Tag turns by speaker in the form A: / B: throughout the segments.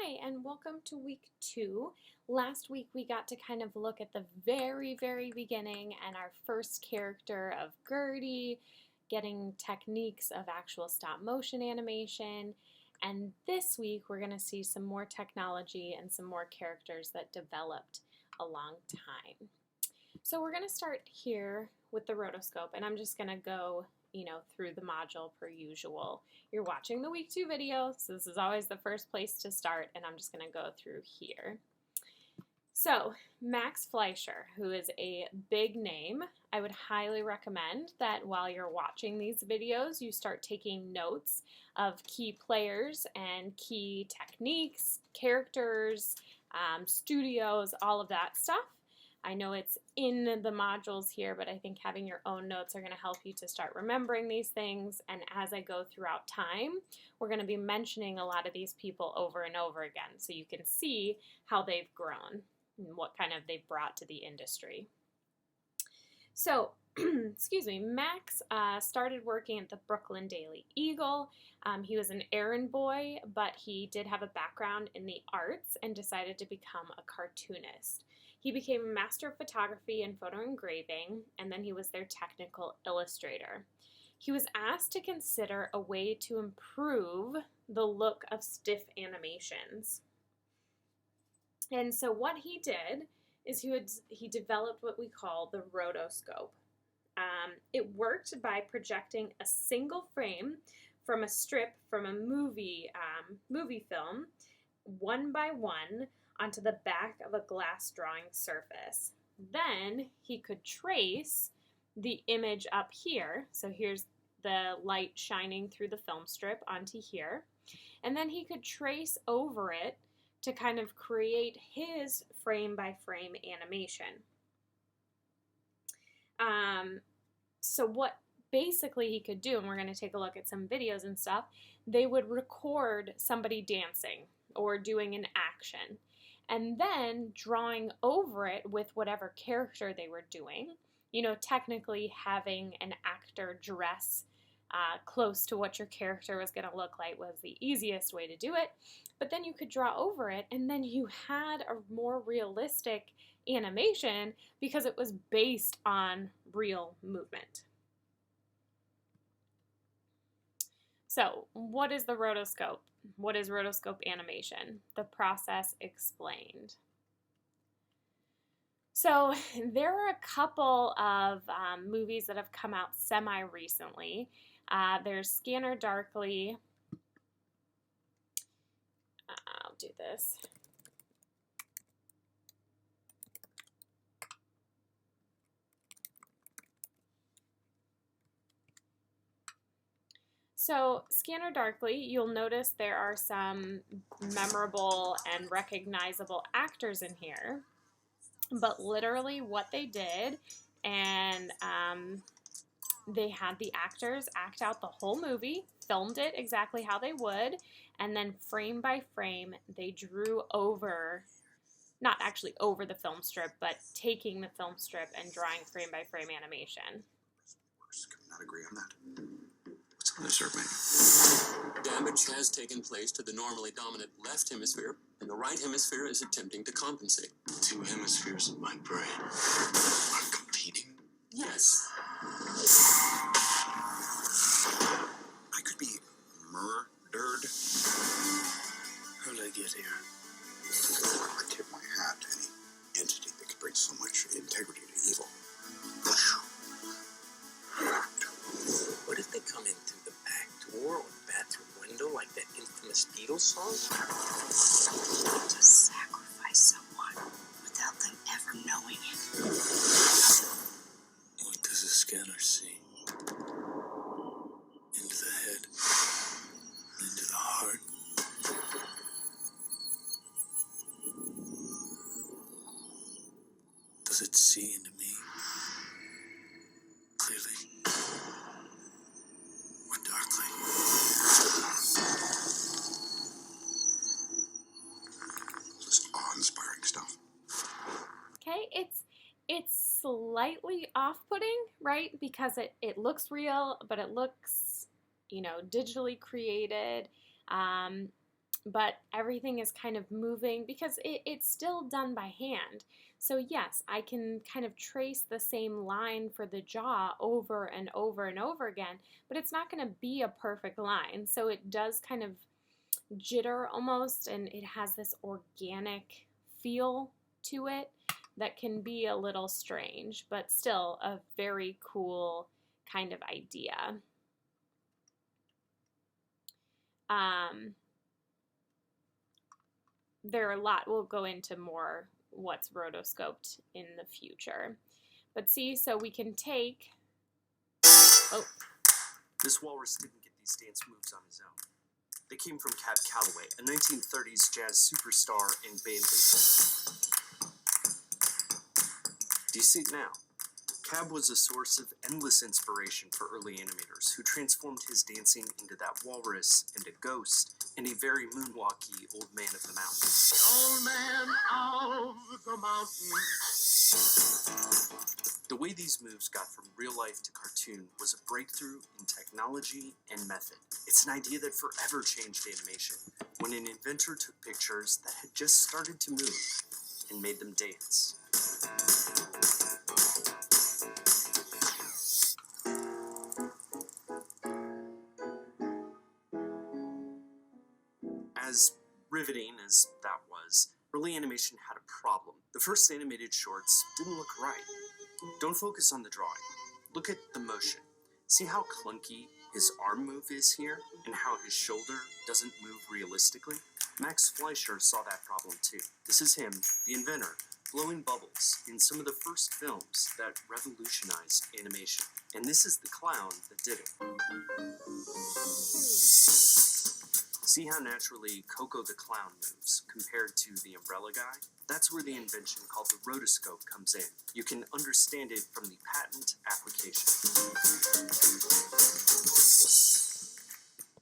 A: Hi, and welcome to week 2. Last week we got to kind of look at the very beginning and our first character of Gertie, getting techniques of actual stop motion animation. And this week we're going to see some more technology and some more characters that developed a long time. So we're going to start here with the rotoscope, and I'm just going to go through the module per usual. You're watching the week 2 video, so this is always the first place to start, and I'm just going to go through here. So, Max Fleischer, who is a big name, I would highly recommend that while you're watching these videos, you start taking notes of key players and key techniques, characters, studios, all of that stuff. I know it's in the modules here, but I think having your own notes are going to help you to start remembering these things. And as I go throughout time, we're going to be mentioning a lot of these people over and over again, so you can see how they've grown and what kind of they've brought to the industry. So, excuse me, Max started working at the Brooklyn Daily Eagle. He was an errand boy, but he did have a background in the arts and decided to become a cartoonist. He became a master of photography and photo engraving, and then he was their technical illustrator. He was asked to consider a way to improve the look of stiff animations. And so what he did is he developed what we call the rotoscope. It worked by projecting a single frame from a strip from a movie film, one by one, onto the back of a glass drawing surface. Then he could trace the image up here. So here's the light shining through the film strip onto here. And then he could trace over it to kind of create his frame by frame animation. So what basically he could do, and we're going to take a look at some videos and stuff, they would record somebody dancing or doing an action, and then drawing over it with whatever character they were doing. Technically having an actor dress close to what your character was going to look like was the easiest way to do it, but then you could draw over it, and then you had a more realistic animation because it was based on real movement. So, what is the rotoscope? What is rotoscope animation? The process explained. So there are a couple of movies that have come out semi-recently. There's Scanner Darkly. I'll do this. So, Scanner Darkly, you'll notice there are some memorable and recognizable actors in here, but literally what they did, and they had the actors act out the whole movie, filmed it exactly how they would, and then frame by frame, they drew over, not actually over the film strip, but taking the film strip and drawing frame by frame animation.
B: Can we not agree on that? What's on this,
C: Damage has taken place to the normally dominant left hemisphere, and the right hemisphere is attempting to compensate.
B: The two hemispheres of my brain are competing?
C: Yes.
B: I could be murdered. How did I get here? I tip my hat to any entity that could bring so much integrity to evil.
C: What if they come in through the back door or the bathroom window like that infamous Beatles song?
D: To sacrifice someone without them ever knowing it.
B: What does a scanner see? Into the head, into the heart. Does it see into me? Clearly. Or darkly. This is awe-inspiring stuff.
A: Okay, it's slightly off-putting, right? Because it looks real, but it looks, digitally created. but everything is kind of moving because it's still done by hand. So yes, I can kind of trace the same line for the jaw over and over and over again, but it's not going to be a perfect line. So it does kind of jitter almost, and it has this organic feel to it that can be a little strange, but still a very cool kind of idea. There are a lot, we'll go into more what's rotoscoped in the future. But see, so we can take, oh.
E: This walrus didn't get these dance moves on his own. They came from Cab Calloway, a 1930s jazz superstar and band leader. Do you see it now? Cab was a source of endless inspiration for early animators who transformed his dancing into that walrus and a ghost and a very moonwalky old man of the mountain.
C: Old man of the mountain.
E: The way these moves got from real life to cartoon was a breakthrough in technology and method. It's an idea that forever changed animation when an inventor took pictures that had just started to move and made them dance. As riveting as that was, early animation had a problem. The first animated shorts didn't look right. Don't focus on the drawing. Look at the motion. See how clunky his arm move is here, and how his shoulder doesn't move realistically? Max Fleischer saw that problem too. This is him, the inventor, blowing bubbles in some of the first films that revolutionized animation. And this is the clown that did it. See how naturally Coco the Clown moves compared to the umbrella guy? That's where the invention called the rotoscope comes in. You can understand it from the patent application.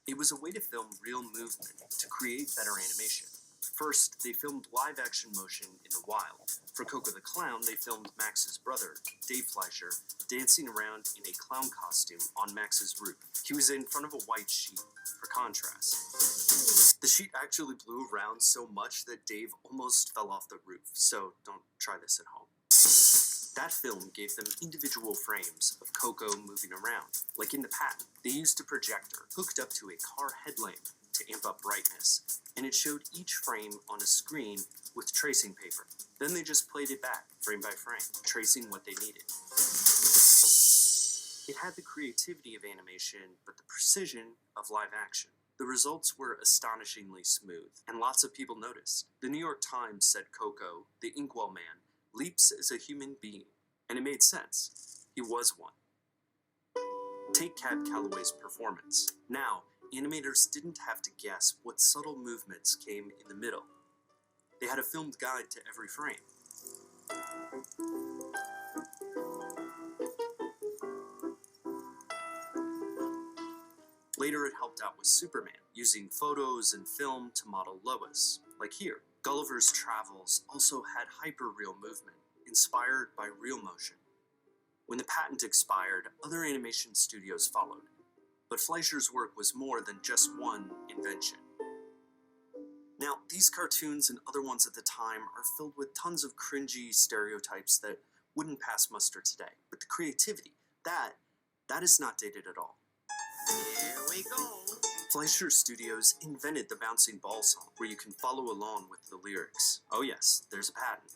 E: It was a way to film real movement to create better animation. First, they filmed live-action motion in the wild. For Coco the Clown, they filmed Max's brother, Dave Fleischer, dancing around in a clown costume on Max's roof. He was in front of a white sheet for contrast. The sheet actually blew around so much that Dave almost fell off the roof, so don't try this at home. That film gave them individual frames of Coco moving around. Like in the patent, they used a projector hooked up to a car headlamp to amp up brightness, and it showed each frame on a screen with tracing paper. Then they just played it back, frame by frame, tracing what they needed. It had the creativity of animation, but the precision of live action. The results were astonishingly smooth, and lots of people noticed. The New York Times said Coco, the Inkwell Man, leaps as a human being, and it made sense. He was one. Take Cab Calloway's performance. Now, animators didn't have to guess what subtle movements came in the middle. They had a filmed guide to every frame. Later it helped out with Superman, using photos and film to model Lois, like here. Gulliver's Travels also had hyper-real movement, inspired by real motion. When the patent expired, other animation studios followed. But Fleischer's work was more than just one invention. Now, these cartoons and other ones at the time are filled with tons of cringy stereotypes that wouldn't pass muster today. But the creativity, that is not dated at all.
C: Here we go.
E: Fleischer Studios invented the bouncing ball song, where you can follow along with the lyrics. Oh yes, there's a patent.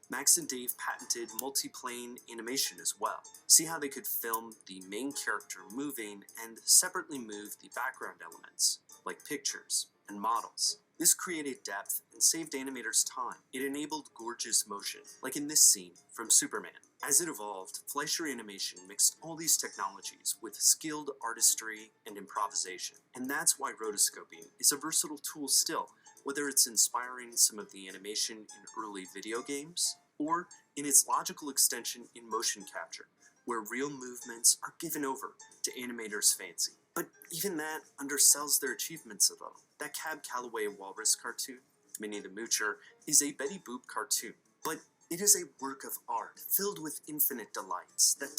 E: Max and Dave patented multi-plane animation as well. See how they could film the main character moving and separately move the background elements, like pictures and models. This created depth and saved animators time. It enabled gorgeous motion, like in this scene from Superman. As it evolved, Fleischer Animation mixed all these technologies with skilled artistry and improvisation. And that's why rotoscoping is a versatile tool still, whether it's inspiring some of the animation in early video games, or in its logical extension in motion capture, where real movements are given over to animators' fancy. But even that undersells their achievements a little. That Cab Calloway walrus cartoon, Minnie the Moocher, is a Betty Boop cartoon, but it is a work of art filled with infinite delights that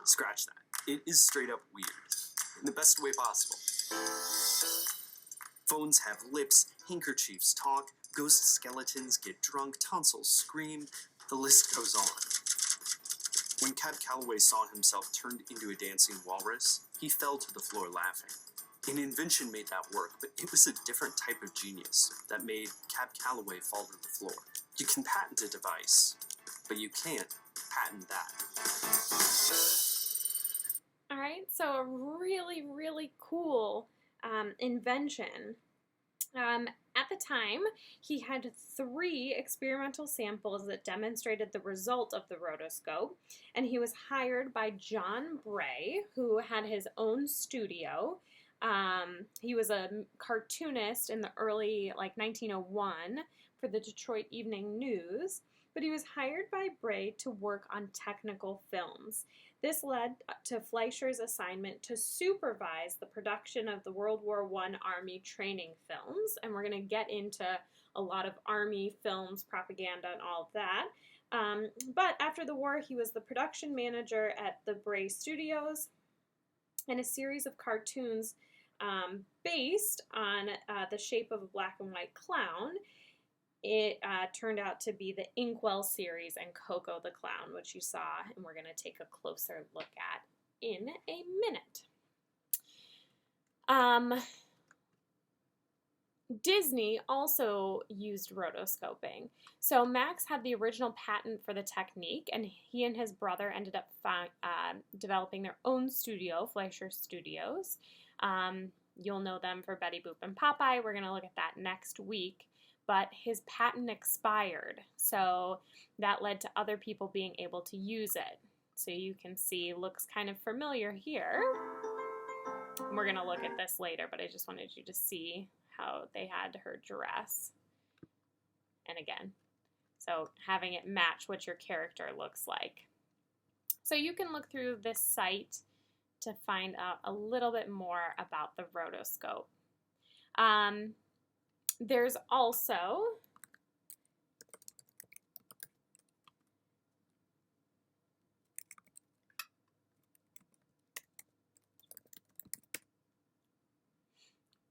E: scratch that. It is straight up weird, in the best way possible. Phones have lips, handkerchiefs talk, ghost skeletons get drunk, tonsils scream, the list goes on. When Cab Calloway saw himself turned into a dancing walrus, he fell to the floor laughing. An invention made that work, but it was a different type of genius that made Cab Calloway fall to the floor. You can patent a device, but you can't patent that.
A: All right, so a really, really cool invention. At the time, he had 3 experimental samples that demonstrated the result of the rotoscope, and he was hired by John Bray, who had his own studio. He was a cartoonist in the early, 1901 for the Detroit Evening News, but he was hired by Bray to work on technical films. This led to Fleischer's assignment to supervise the production of the World War I Army training films, and we're going to get into a lot of Army films, propaganda, and all of that. But after the war, he was the production manager at the Bray Studios, and a series of cartoons based on the shape of a black and white clown. It turned out to be the Inkwell series and Coco the Clown, which you saw, and we're going to take a closer look at in a minute. Disney also used rotoscoping. So Max had the original patent for the technique, and he and his brother ended up developing their own studio, Fleischer Studios. You'll know them for Betty Boop and Popeye. We're going to look at that next week. But his patent expired, so that led to other people being able to use it. So you can see, looks kind of familiar here. We're going to look at this later, but I just wanted you to see how they had her dress. And again, so having it match what your character looks like. So you can look through this site to find out a little bit more about the rotoscope. There's also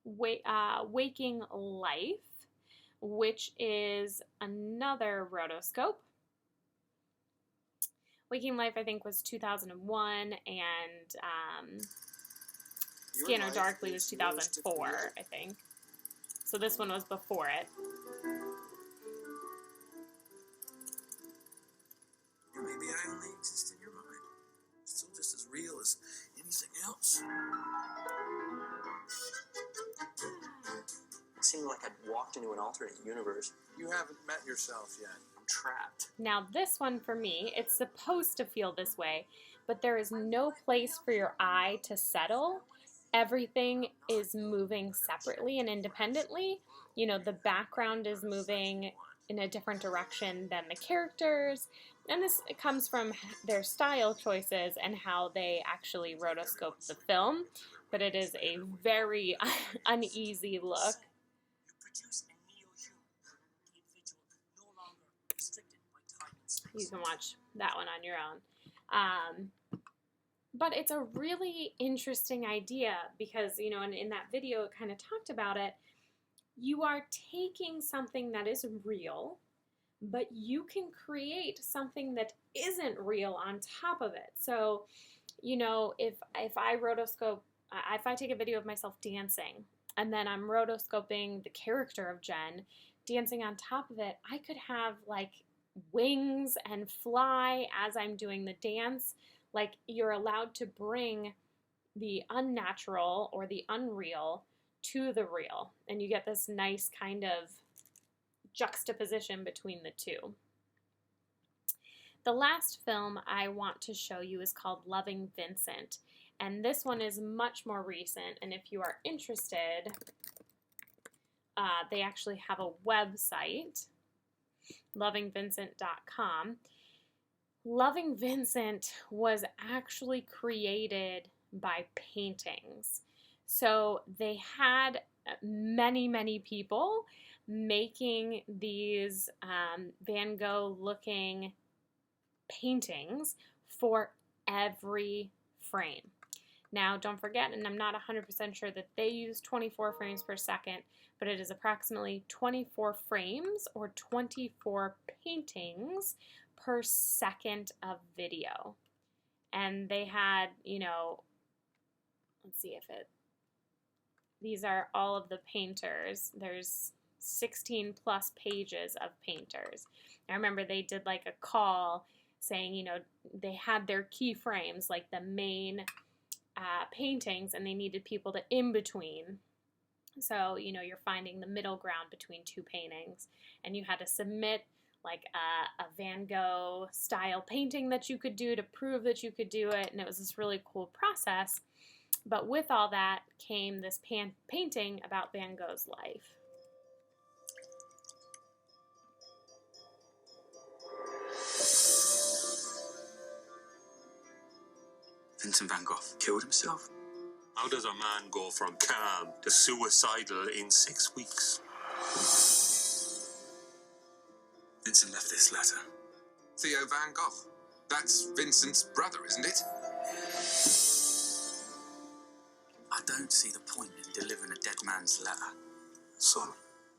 A: Waking Life, which is another rotoscope. Waking Life, I think, was 2001, and Scanner Darkly was 2004, I think. So this one was before it.
B: Maybe I only exist in your mind. Still just as real as anything else.
C: It seemed like I'd walked into an alternate universe.
B: You haven't met yourself yet.
C: I'm trapped.
A: Now this one for me, it's supposed to feel this way, but there is no place for your eye to settle. Everything is moving separately and independently. You know, the background is moving in a different direction than the characters, and this comes from their style choices and how they actually rotoscope the film, but it is a very uneasy look. You can watch that one on your own. But it's a really interesting idea because, you know, in that video it kind of talked about it. You are taking something that is real, but you can create something that isn't real on top of it. So, you know, if I rotoscope, if I take a video of myself dancing and then I'm rotoscoping the character of Jen dancing on top of it, I could have like wings and fly as I'm doing the dance. Like, you're allowed to bring the unnatural or the unreal to the real, and you get this nice kind of juxtaposition between the two. The last film I want to show you is called Loving Vincent, and this one is much more recent, and if you are interested, they actually have a website, lovingvincent.com. Loving Vincent was actually created by paintings. So they had many, many people making these Van Gogh looking paintings for every frame. Now, don't forget, and I'm not 100% sure that they use 24 frames per second, but it is approximately 24 frames or 24 paintings per second of video. And they had, you know, let's see if it, these are all of the painters. There's 16 plus pages of painters. I remember they did like a call saying, you know, they had their keyframes, like the main paintings, and they needed people to in between. So, you know, you're finding the middle ground between two paintings, and you had to submit like a Van Gogh style painting that you could do to prove that you could do it, and it was this really cool process. But with all that came this painting about Van Gogh's life.
E: Vincent van Gogh killed himself?
F: How does a man go from calm to suicidal in 6 weeks?
E: Vincent left this letter.
G: Theo Van Gogh. That's Vincent's brother, isn't it?
E: I don't see the point in delivering a dead man's letter.
F: Son,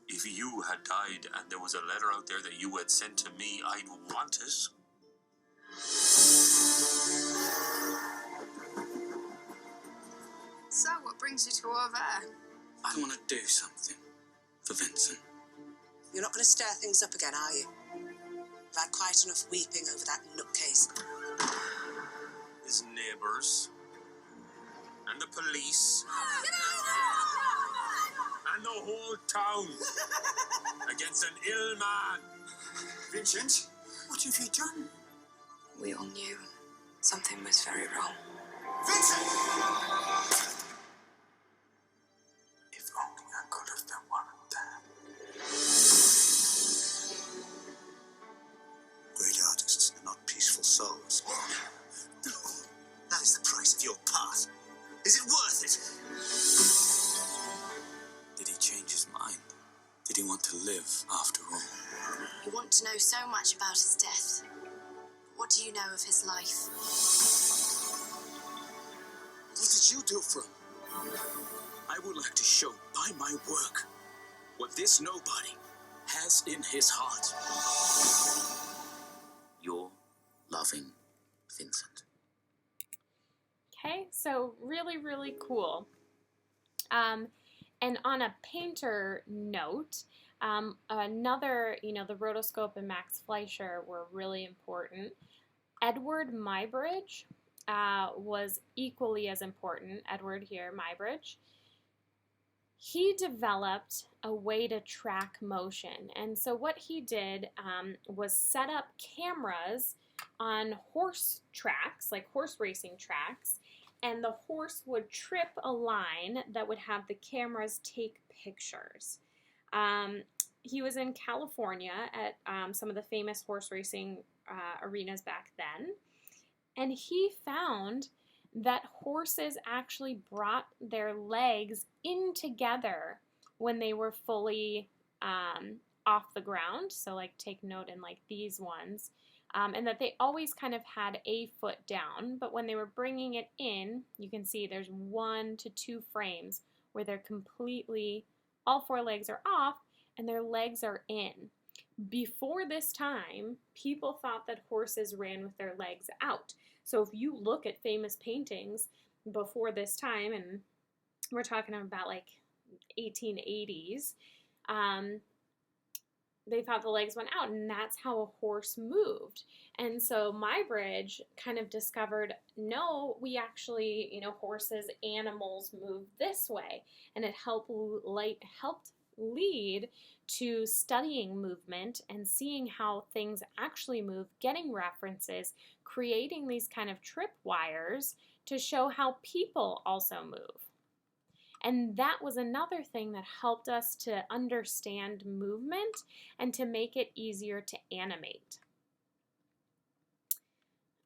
F: if you had died and there was a letter out there that you had sent to me, I'd want it.
D: So, what brings you to over there?
E: I want to do something for Vincent.
H: You're not going to stir things up again, are you? I've had quite enough weeping over that nutcase.
F: His neighbours, and the police, and the whole town against an ill man.
E: Vincent, what have you done?
D: We all knew something was very wrong.
E: Vincent! If only I could have been one of them.
B: Great artists are not peaceful souls. No, that is the price of your path. Is it worth it?
E: Did he change his mind? Did he want to live after all?
D: You want to know so much about his death. What do you know of his life?
E: What did you do for him? I would like to show by my work what this nobody has in his heart. Your loving Vincent.
A: Okay, so really, really cool. And on a painter note, another, you know, the rotoscope and Max Fleischer were really important. Edward Muybridge was equally as important. Edward here, Muybridge. He developed a way to track motion. And so what he did was set up cameras on horse tracks, like horse racing tracks, and the horse would trip a line that would have the cameras take pictures. He was in California at some of the famous horse racing arenas back then, and he found that horses actually brought their legs in together when they were fully off the ground. So like take note in like these ones. And that they always kind of had a foot down, but when they were bringing it in, you can see there's 1 to 2 frames where they're completely, all 4 legs are off and their legs are in. Before this time, people thought that horses ran with their legs out. So if you look at famous paintings before this time, and we're talking about like 1880s, they thought the legs went out, and that's how a horse moved. And so Muybridge kind of discovered, no, we actually, you know, horses, animals move this way. And it helped lead to studying movement and seeing how things actually move, getting references, creating these kind of tripwires to show how people also move. And that was another thing that helped us to understand movement and to make it easier to animate.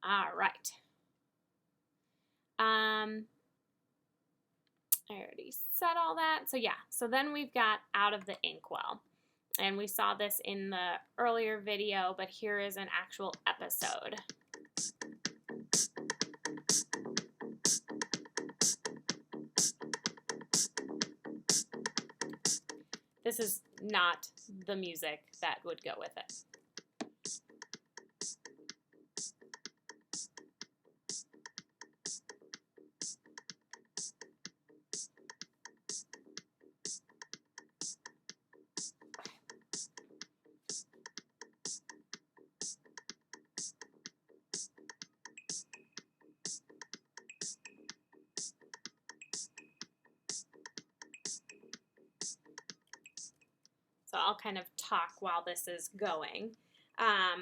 A: All right. I already said all that. So yeah, so then we've got out of the inkwell. And we saw this in the earlier video, but here is an actual episode. This is not the music that would go with it. So I'll kind of talk while this is going. I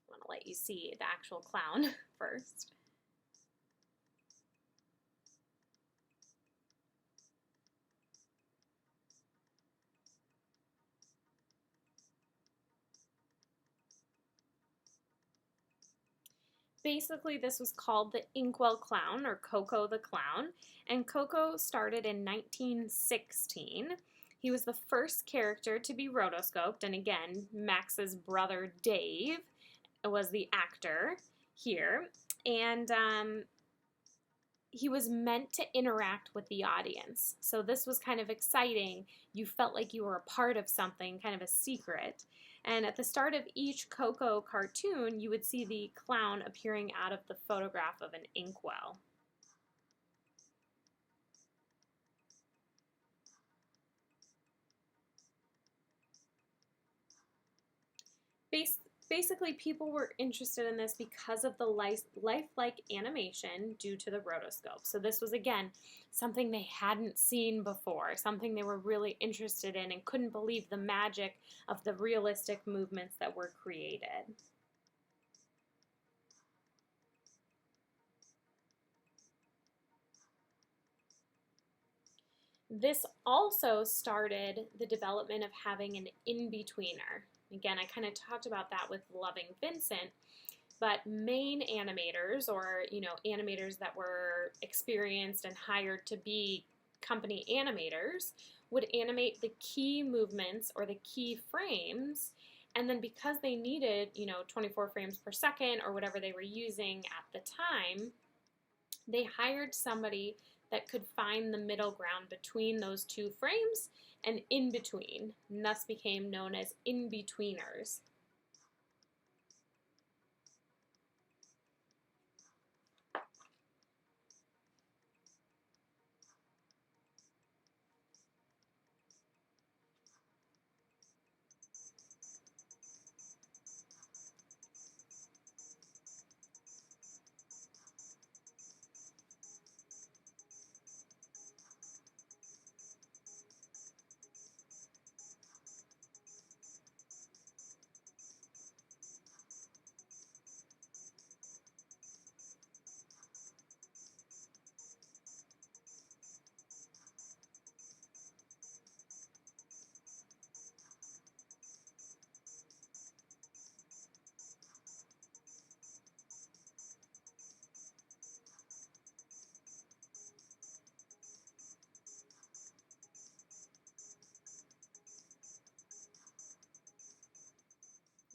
A: want to let you see the actual clown first. Basically, this was called the Inkwell Clown, or Coco the Clown, and Coco started in 1916. He was the first character to be rotoscoped, and again, Max's brother Dave was the actor here, and he was meant to interact with the audience. So this was kind of exciting. You felt like you were a part of something, kind of a secret. And at the start of each Coco cartoon, you would see the clown appearing out of the photograph of an inkwell. Basically, people were interested in this because of the lifelike animation due to the rotoscope. So this was, again, something they hadn't seen before, something they were really interested in and couldn't believe the magic of the realistic movements that were created. This also started the development of having an in-betweener. Again, I kind of talked about that with Loving Vincent, but main animators, or animators that were experienced and hired to be company animators, would animate the key movements or the key frames, and then because they needed 24 frames per second or whatever they were using at the time, they hired somebody that could find the middle ground between those two frames and in between, and thus became known as in-betweeners.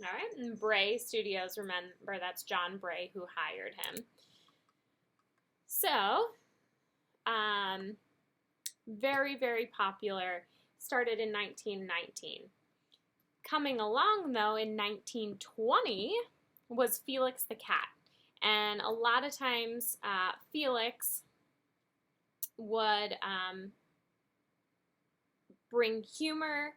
A: All right, and Bray Studios, remember that's John Bray who hired him. So, very, very popular, started in 1919. Coming along, though, in 1920 was Felix the Cat. And a lot of times, Felix would bring humor.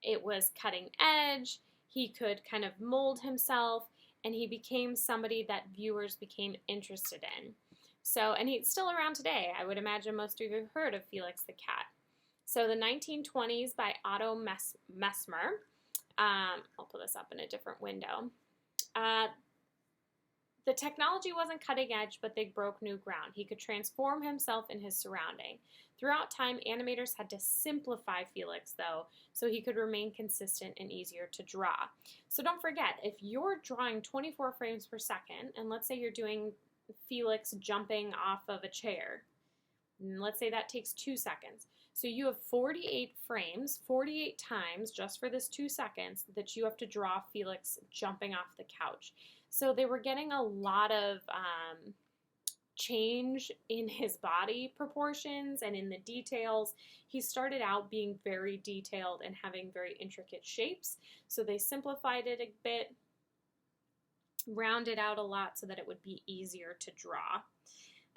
A: It was cutting edge. He could kind of mold himself, and he became somebody that viewers became interested in. So, and he's still around today. I would imagine most of you have heard of Felix the Cat. So the 1920s by Otto Mesmer. I'll put this up in a different window. The technology wasn't cutting edge, but they broke new ground. He could transform himself in his surrounding. Throughout time, animators had to simplify Felix, though, so he could remain consistent and easier to draw. So don't forget, if you're drawing 24 frames per second, and let's say you're doing Felix jumping off of a chair, and let's say that takes 2 seconds. So you have 48 frames, 48 times, just for this 2 seconds, that you have to draw Felix jumping off the couch. So they were getting a lot of change in his body proportions and in the details. He started out being very detailed and having very intricate shapes, so they simplified it a bit, rounded out a lot so that it would be easier to draw.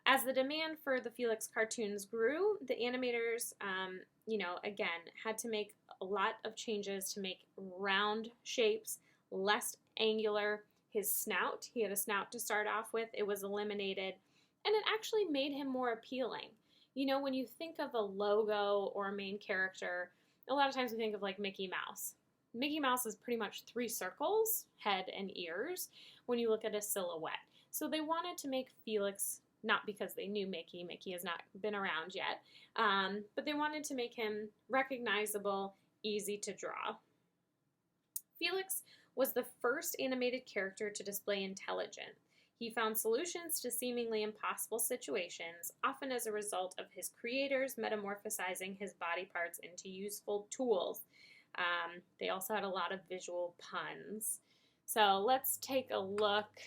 A: As the demand for the Felix cartoons grew, the animators, again, had to make a lot of changes to make round shapes less angular. His snout, he had a snout to start off with, it was eliminated, and it actually made him more appealing. You know, when you think of a logo or a main character, a lot of times we think of like Mickey Mouse. Mickey Mouse is pretty much 3 circles, head and ears, when you look at a silhouette. So they wanted to make Felix, not because they knew Mickey has not been around yet, but they wanted to make him recognizable, easy to draw. Felix was the first animated character to display intelligence. He found solutions to seemingly impossible situations, often as a result of his creators metamorphosizing his body parts into useful tools. They also had a lot of visual puns. So let's take a look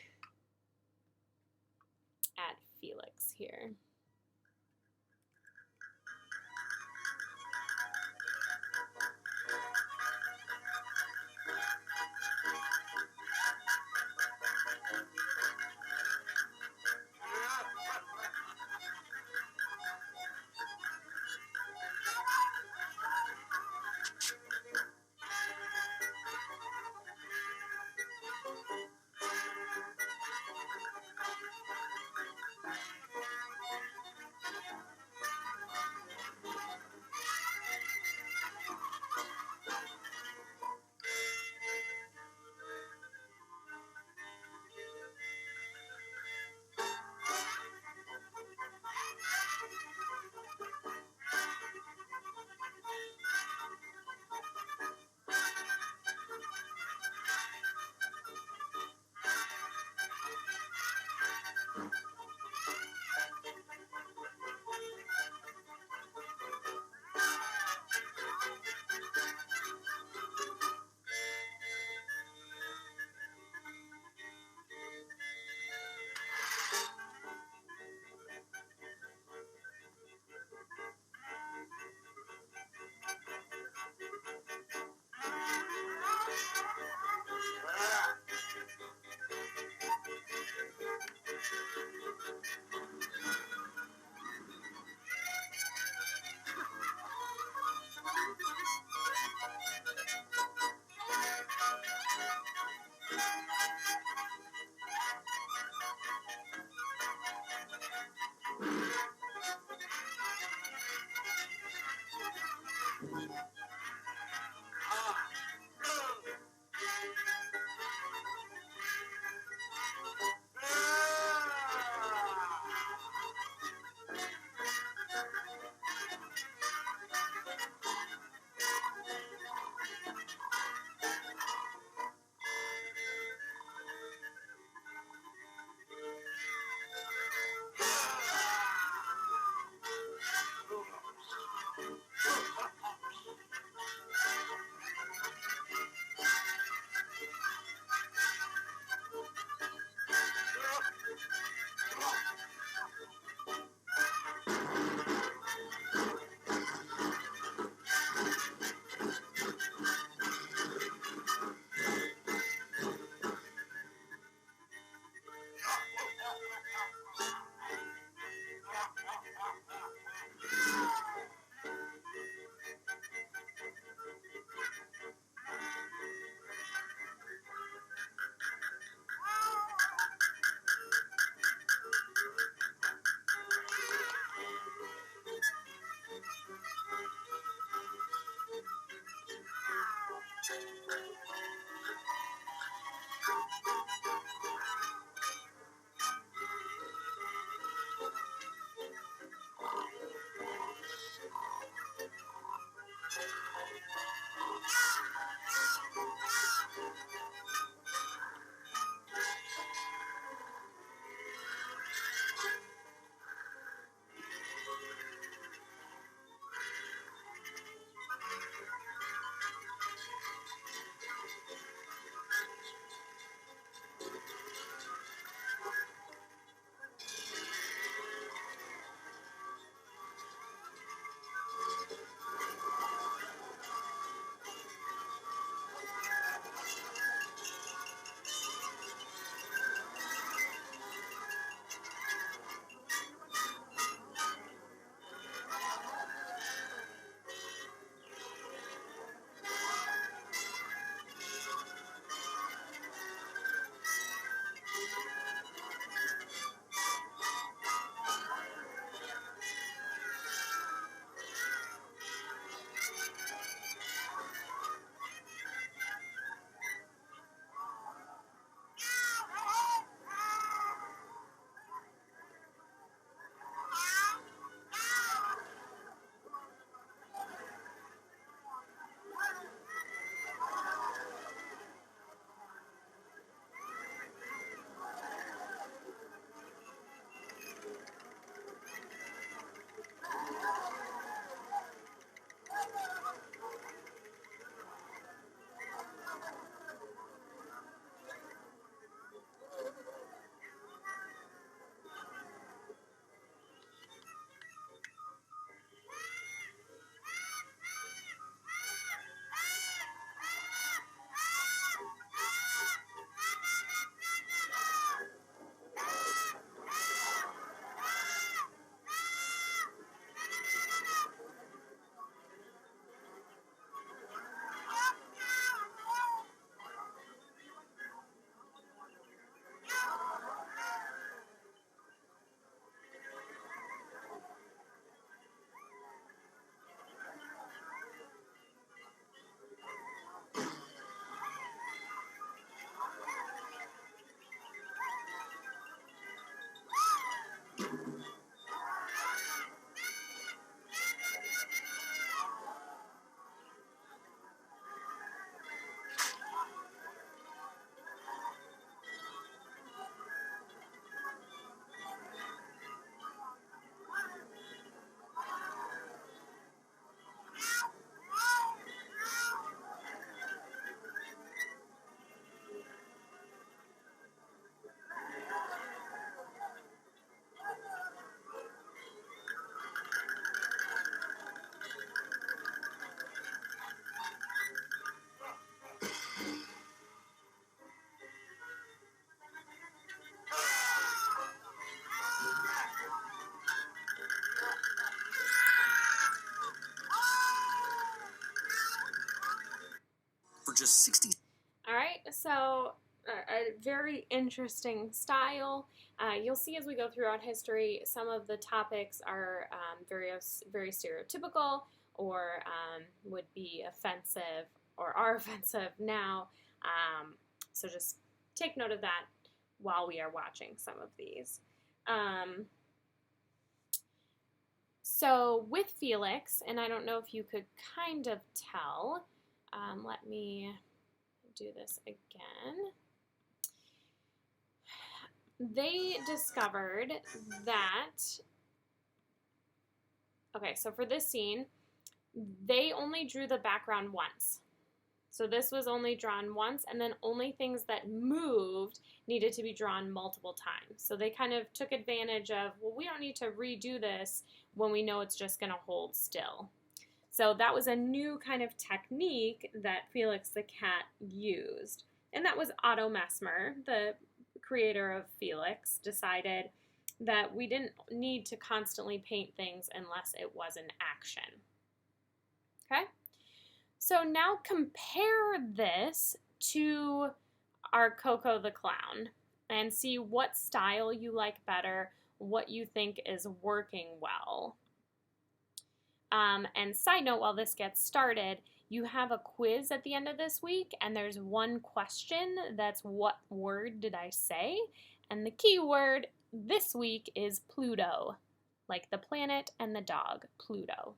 A: at Felix here.
E: just 60.
A: All right, so a very interesting style. You'll see as we go throughout history, some of the topics are very stereotypical or would be offensive or are offensive now. So just take note of that while we are watching some of these. So with Felix, and I don't know if you could kind of tell, let me do this again. They discovered that, okay, so for this scene, they only drew the background once. So this was only drawn once, and then only things that moved needed to be drawn multiple times. So they kind of took advantage of, well, we don't need to redo this when we know it's just going to hold still. So that was a new kind of technique that Felix the Cat used. And that was Otto Messmer, the creator of Felix, decided that we didn't need to constantly paint things unless it was an action. Okay? So now compare this to our Coco the Clown and see what style you like better, what you think is working well. And side note, while this gets started, you have a quiz at the end of this week, and there's one question that's what word did I say? And the key word this week is Pluto, like the planet and the dog, Pluto.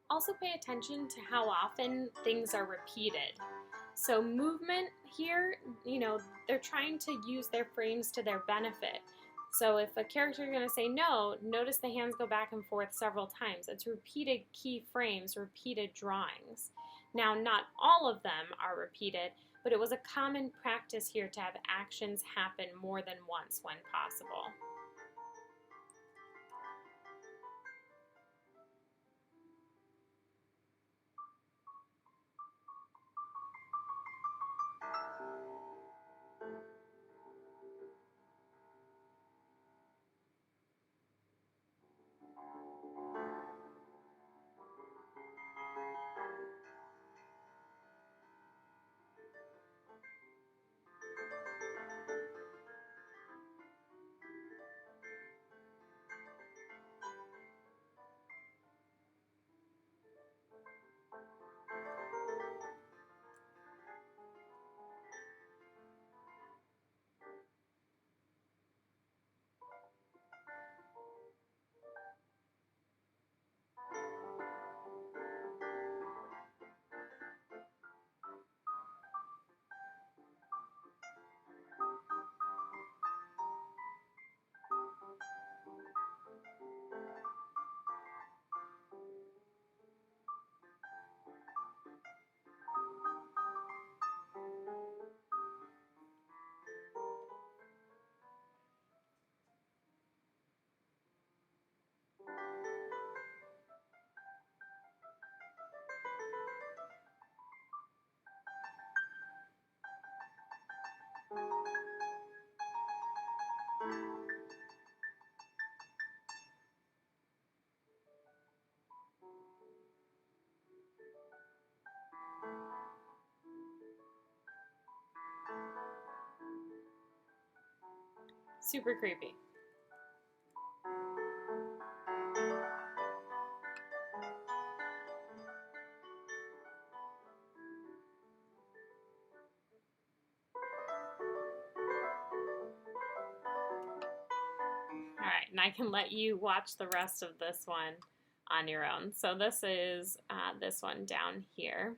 A: Also pay attention to how often things are repeated. So movement here, they're trying to use their frames to their benefit. So if a character is going to say no, notice the hands go back and forth several times. It's repeated key frames, repeated drawings. Now, not all of them are repeated, but it was a common practice here to have actions happen more than once when possible. Super creepy. All right, and I can let you watch the rest of this one on your own. So this is this one down here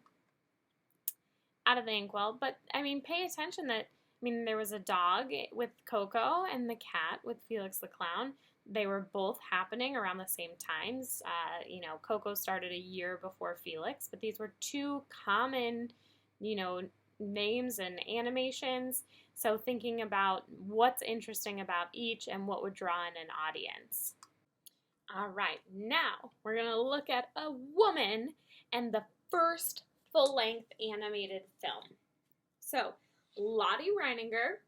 A: out of the inkwell. But, I mean, pay attention that, I mean, there was a dog with Coco and the cat with Felix the Clown. They were both happening around the same times. You know, Coco started a year before Felix, but these were two common, you know, names and animations. So thinking about what's interesting about each and what would draw in an audience. All right, now we're going to look at a woman and the first full-length animated film. So Lottie Reininger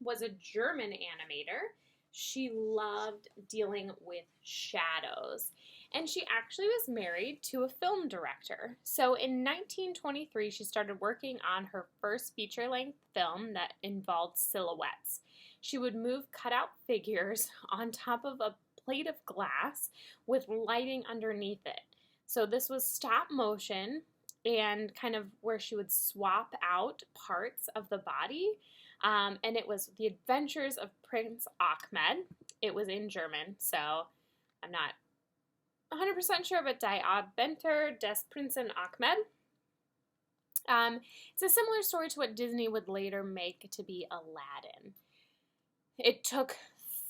A: was a German animator. She loved dealing with shadows, and she actually was married to a film director. So in 1923, she started working on her first feature-length film that involved silhouettes. She would move cutout figures on top of a plate of glass with lighting underneath it. So this was stop motion and kind of where she would swap out parts of the body. And it was The Adventures of Prince Ahmed. It was in German, so I'm not 100% sure, but Die Adventure des Prinzen Ahmed. It's a similar story to what Disney would later make to be Aladdin. It took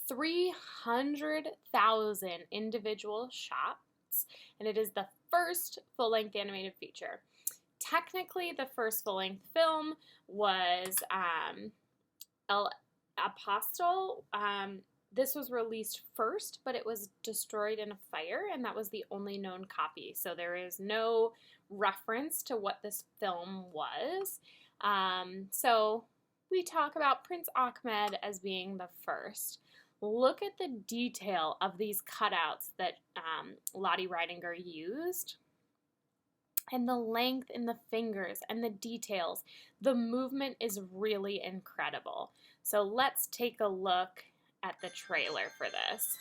A: 300,000 individual shots, and it is the first full-length animated feature. Technically, the first full-length film was El Apostle. This was released first, but it was destroyed in a fire, and that was the only known copy. So there is no reference to what this film was. So we talk about Prince Ahmed as being the first. Look at the detail of these cutouts that Lottie Reininger used. And the length in the fingers and the details. The movement is really incredible. So let's take a look at the trailer for this.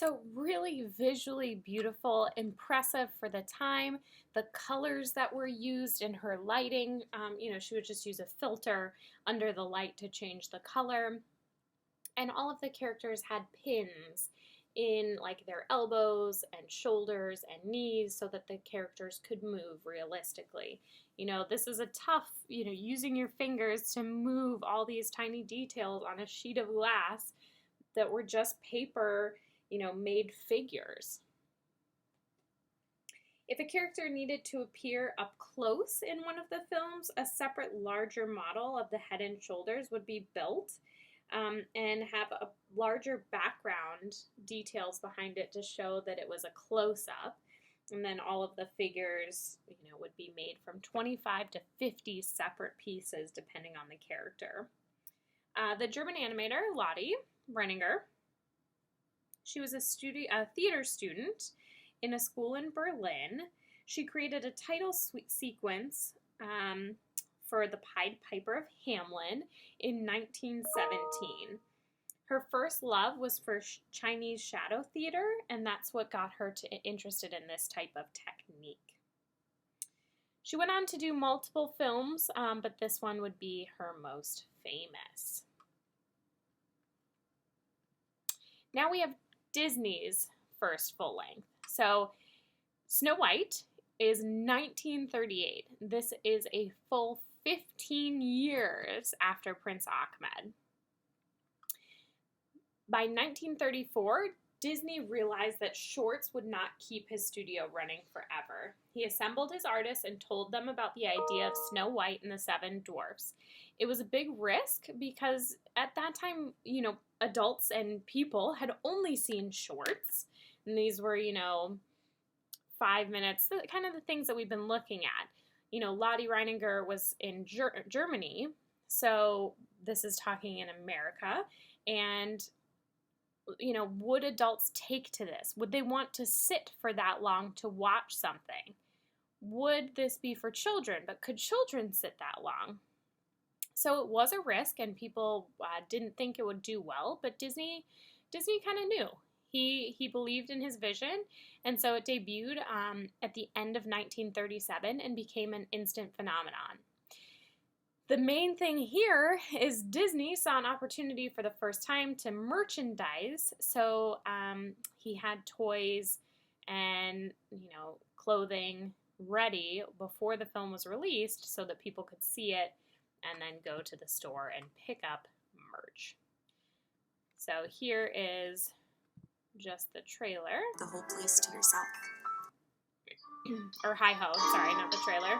A: So really visually beautiful, impressive for the time. The colors that were used in her lighting, she would just use a filter under the light to change the color. And all of the characters had pins in like their elbows and shoulders and knees so that the characters could move realistically. This is a tough, using your fingers to move all these tiny details on a sheet of glass that were just paper, made figures. If a character needed to appear up close in one of the films, a separate larger model of the head and shoulders would be built and have a larger background details behind it to show that it was a close-up. And then all of the figures, would be made from 25 to 50 separate pieces depending on the character. The German animator, Lotte Renninger, she was a theater student in a school in Berlin. She created a title sequence for the Pied Piper of Hamelin in 1917. Her first love was for Chinese shadow theater, and that's what got her interested in this type of technique. She went on to do multiple films, but this one would be her most famous. Now we have Disney's first full length. So Snow White is 1938. This is a full 15 years after Prince Ahmed. By 1934, Disney realized that shorts would not keep his studio running forever. He assembled his artists and told them about the idea of Snow White and the Seven Dwarfs. It was a big risk because at that time, adults and people had only seen shorts. And these were, 5 minutes, kind of the things that we've been looking at. Lotte Renninger was in Germany, so this is talking in America. And would adults take to this? Would they want to sit for that long to watch something? Would this be for children? But could children sit that long? So it was a risk, and people didn't think it would do well, but Disney kind of knew. He believed in his vision, and so it debuted at the end of 1937 and became an instant phenomenon. The main thing here is Disney saw an opportunity for the first time to merchandise, so he had toys and clothing ready before the film was released so that people could see it and then go to the store and pick up merch. So here is just the trailer.
D: The whole place to yourself.
A: Or hi-ho, sorry, not the trailer.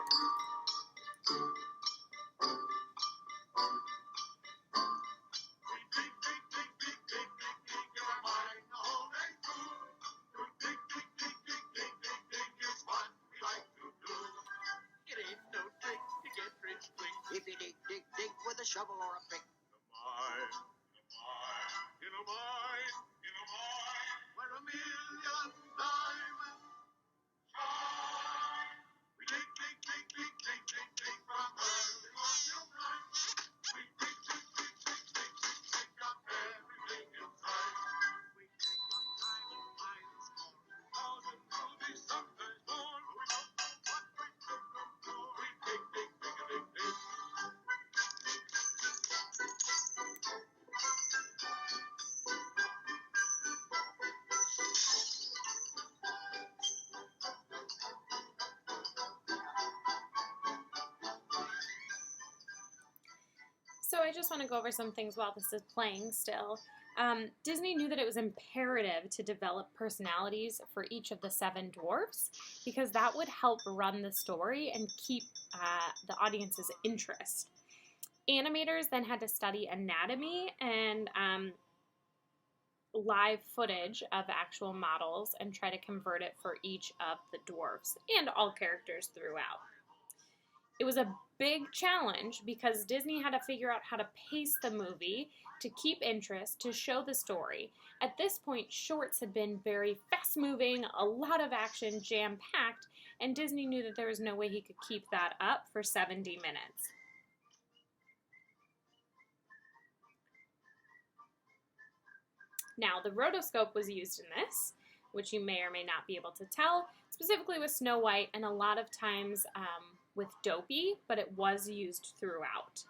I: If you dig with a shovel or a pick. In a mine, where a million diamonds shine. We dig from early morning time. We dig up everything inside. We dig up diamond mines, 1,000 rubies, sometimes more. We don't know what we took them for. We dig.
A: So I just want to go over some things while this is playing still. Disney knew that it was imperative to develop personalities for each of the seven dwarfs because that would help run the story and keep the audience's interest. Animators then had to study anatomy and live footage of actual models and try to convert it for each of the dwarfs and all characters throughout. It was a big challenge because Disney had to figure out how to pace the movie to keep interest, to show the story. At this point, shorts had been very fast-moving, a lot of action, jam-packed, and Disney knew that there was no way he could keep that up for 70 minutes. Now, the rotoscope was used in this, which you may or may not be able to tell, specifically with Snow White and a lot of times with Dopey, but it was used throughout.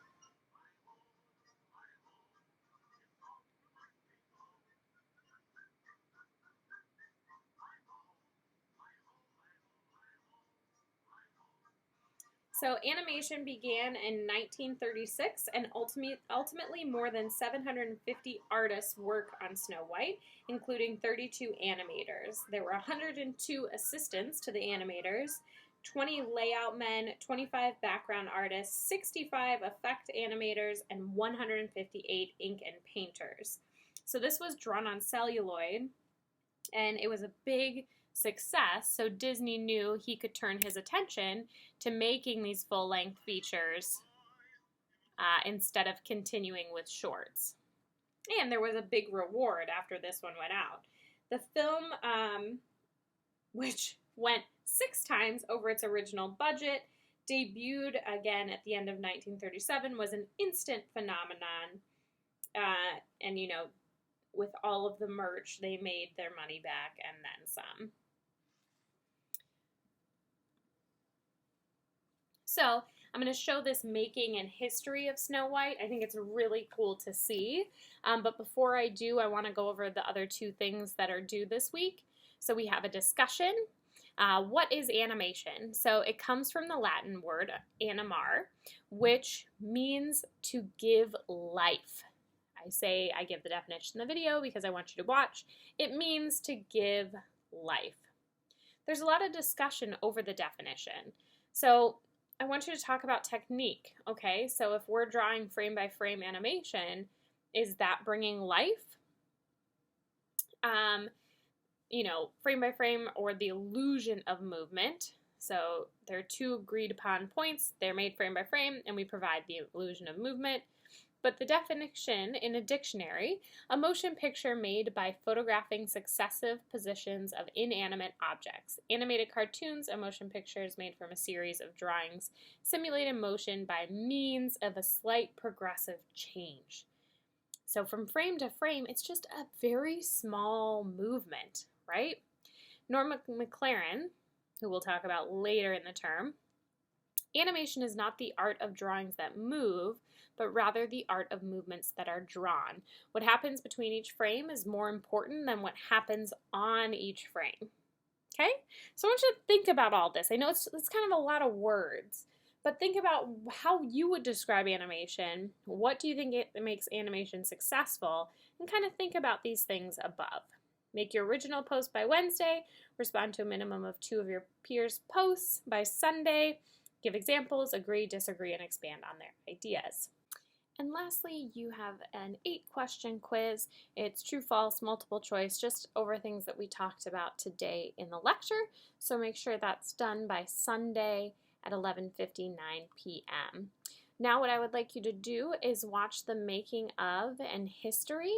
A: So animation began in 1936, and ultimately more than 750 artists work on Snow White, including 32 animators. There were 102 assistants to the animators, 20 layout men, 25 background artists, 65 effect animators, and 158 ink and painters. So this was drawn on celluloid, and it was a big success, so Disney knew he could turn his attention to making these full-length features instead of continuing with shorts. And there was a big reward after this one went out. The film, which went 6 times over its original budget, debuted again at the end of 1937, was an instant phenomenon, and you know, with all of the merch, they made their money back and then some. So I'm going to show this making and history of Snow White. I think it's really cool to see. But before I do, I want to go over the other 2 things that are due this week. So we have a discussion. What is animation? So it comes from the Latin word animare, which means to give life. I give the definition in the video because I want you to watch. It means to give life. There's a lot of discussion over the definition. So I want you to talk about technique, okay? So if we're drawing frame by frame animation, is that bringing life? You know, frame by frame or the illusion of movement. So there are 2 agreed upon points. They're made frame by frame and we provide the illusion of movement. But the definition in a dictionary, a motion picture made by photographing successive positions of inanimate objects. Animated cartoons are motion pictures made from a series of drawings simulated motion by means of a slight progressive change. So from frame to frame, it's just a very small movement, right? Norma McLaren, who we'll talk about later in the term, animation is not the art of drawings that move, but rather the art of movements that are drawn. What happens between each frame is more important than what happens on each frame. Okay? So I want you to think about all this. I know it's kind of a lot of words, but think about how you would describe animation. What do you think it makes animation successful? And kind of think about these things above. Make your original post by Wednesday. Respond to a minimum of 2 of your peers' posts by Sunday. Give examples, agree, disagree, and expand on their ideas. And lastly, you have an 8-question quiz. It's true, false, multiple choice, just over things that we talked about today in the lecture. So make sure that's done by Sunday at 11:59 p.m. Now what I would like you to do is watch the making of and history.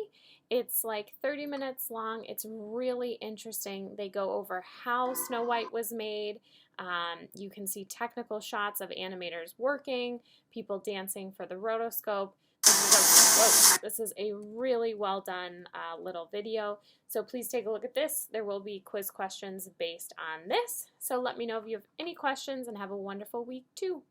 A: It's like 30 minutes long. It's really interesting. They go over how Snow White was made. You can see technical shots of animators working, people dancing for the rotoscope. This is a really well done little video. So please take a look at this. There will be quiz questions based on this. So let me know if you have any questions and have a wonderful week too.